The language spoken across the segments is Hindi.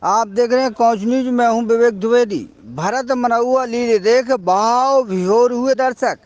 आप देख रहे हैं कोच न्यूज। मैं हूं विवेक द्विवेदी। भरत मनौआ लीले देख भाव विभोर हुए दर्शक।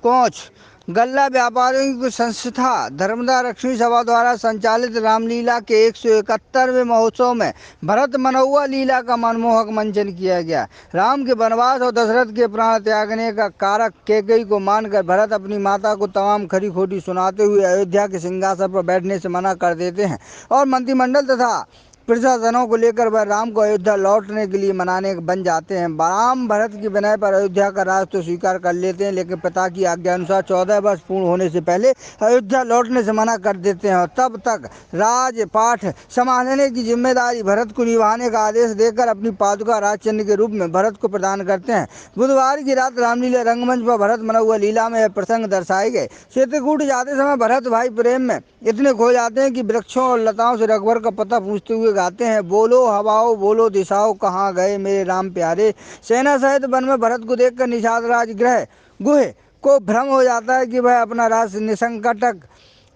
कोच गल्ला व्यापारियों की संस्था धर्मदा लक्ष्मी सभा द्वारा संचालित रामलीला के 171वें महोत्सव में भरत मनौआ लीला का मनमोहक मंचन किया गया। राम के वनवास और दशरथ के प्राण त्यागने का कारक कैकेयी को मानकर भरत अपनी माता को तमाम खरी खोटी सुनाते हुए अयोध्या के सिंहासन पर बैठने से मना कर देते हैं और मंत्रिमंडल तथा प्रशासनों को लेकर वह राम को अयोध्या लौटने के लिए मनाने बन जाते हैं। राम भरत की विनय पर अयोध्या का राज तो स्वीकार कर लेते हैं, लेकिन पिता की आज्ञा अनुसार 14 वर्ष पूर्ण होने से पहले अयोध्या लौटने से मना कर देते हैं और तब तक राजपाठ संभालने की जिम्मेदारी भरत को निभाने का आदेश देकर अपनी पादुका राजचंद्र के रूप में भरत को प्रदान करते हैं। बुधवार की रात रामलीला रंगमंच पर भरत मनौआ लीला में प्रसंग दर्शाए गए। चित्रकूट जाते समय भरत भाई प्रेम में इतने खो जाते हैं कि वृक्षों और लताओं से रघुवर का पता पूछते हुए गाते हैं, बोलो हवाओं बोलो दिशाओं कहाँ गए मेरे राम प्यारे। सेना सहित वन में भरत को देखकर निषाद राजगृह गुहे को भ्रम हो जाता है कि वह अपना राज निसंकटक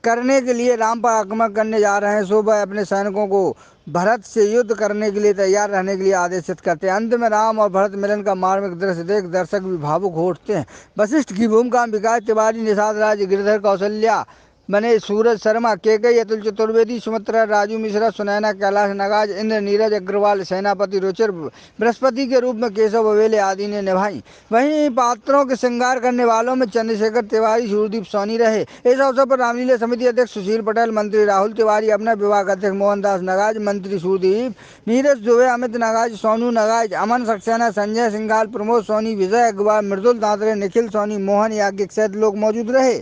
करने के लिए राम पर आक्रमण करने जा रहे हैं। सो वह अपने सैनिकों को भरत से युद्ध करने के लिए तैयार रहने के लिए आदेशित करते हैं। अंत में राम और भरत मिलन का मार्मिक दृश्य देख दर्शक भी भावुक हो उठते हैं। वशिष्ठ की भूमिका में विकास तिवारी, निषाद राज, गिरधर कौशल्या बने, सूरज शर्मा, केकेयी, अतुल चतुर्वेदी, सुमित्रा, राजू मिश्रा, सुनैना, कैलाश नगाज, इंद्र, नीरज अग्रवाल, सेनापति रुचिर, बृहस्पति के रूप में केशव अवेले आदि ने निभाई। वहीं पात्रों के श्रृंगार करने वालों में चंद्रशेखर तिवारी, सूरदीप सोनी रहे। इस अवसर पर रामलीला समिति अध्यक्ष सुशील पटेल, मंत्री राहुल तिवारी, अपना विभाग अध्यक्ष मोहनदास नगाज, मंत्री सूरदीप, नीरज दुबे, अमित नगाज, सोनू नगाज, अमन सक्सेना, संजय सिंघाल, प्रमोद सोनी, विजय अग्रवाल, मृदुल दादरे, निखिल सोनी, मोहन याज्ञिक सहित लोग मौजूद रहे।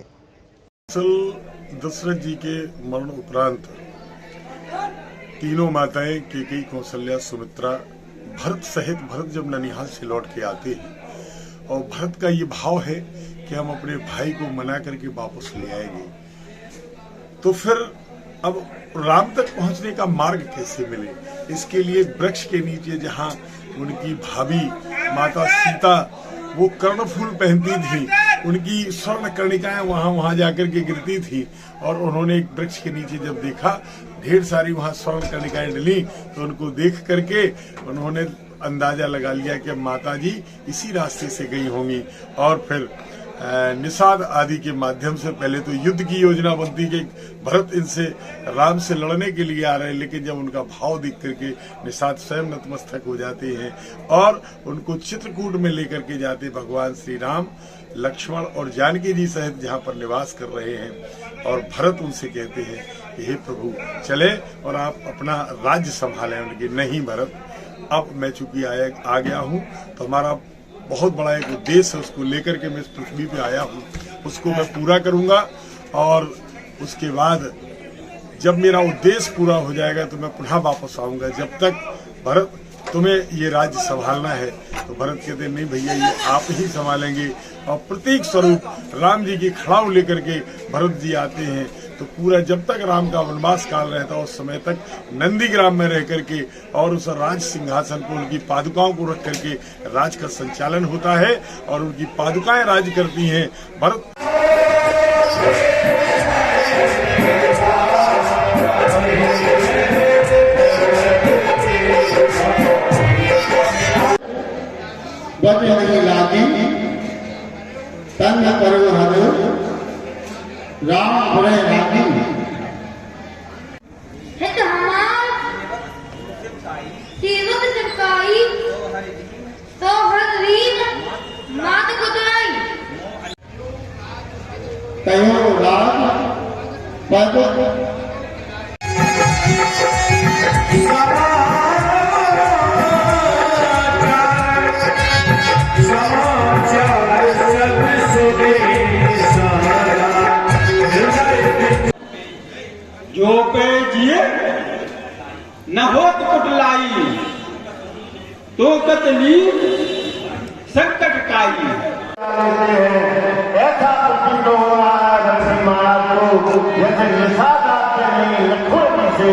दशरथ जी के मरण उपरांत तीनों माताएं केकेयी, कौशल्या, सुमित्रा, भरत सहित भरत जब ननिहाल से लौट के आते हैं और भरत का ये भाव है कि हम अपने भाई को मना करके वापस ले आएंगे, तो फिर अब राम तक पहुंचने का मार्ग कैसे मिले, इसके लिए वृक्ष के नीचे जहां उनकी भाभी माता सीता वो कर्णफूल पहनती थी, उनकी स्वर्ण कर्णिकाएं वहां जाकर के गिरती थी और उन्होंने एक वृक्ष के नीचे जब देखा ढेर सारी वहां स्वर्ण कर्णिकाएं डली, तो उनको देख करके उन्होंने अंदाजा लगा लिया कि माता जी इसी रास्ते से गई होंगी। और फिर निषाद आदि के माध्यम से पहले तो युद्ध की योजना बनती कि भरत इनसे राम से लड़ने के लिए आ रहे हैं, लेकिन जब उनका भाव देख करके निषाद स्वयं नतमस्तक हो जाते हैं और उनको चित्रकूट में लेकर के जाते भगवान श्री राम, लक्ष्मण और जानकी जी सहित जहाँ पर निवास कर रहे हैं। और भरत उनसे कहते हैं कि हे प्रभु चले और आप अपना राज्य संभालें। उनके नहीं भरत, अब मैं चूंकि आ गया हूँ तो हमारा बहुत बड़ा एक उद्देश्य है, उसको लेकर के मैं इस पृथ्वी पे आया हूँ, उसको मैं पूरा करूंगा और उसके बाद जब मेरा उद्देश्य पूरा हो जाएगा तो मैं पुनः वापस आऊंगा। जब तक भरत तुम्हें ये राज्य संभालना है, तो भरत कहते नहीं भैया ये आप ही संभालेंगे। और प्रतीक स्वरूप राम जी की खड़ाऊ लेकर के भरत जी आते हैं, तो पूरा जब तक राम का वनवास काल रहता है उस समय तक नंदीग्राम में रह करके और उस राज सिंहासन को उनकी पादुकाओं को रख करके राज का संचालन होता है और उनकी पादुकाएं राज करती हैं। भरत तन करो हरो राम बड़े रागी है तो हमार सेवक सरकाई तो हर रीत मात को दुलाई तयो राग पद जो पे जिए न होत कुटलाई, तो कतली संकट काई। ऐसा लखों से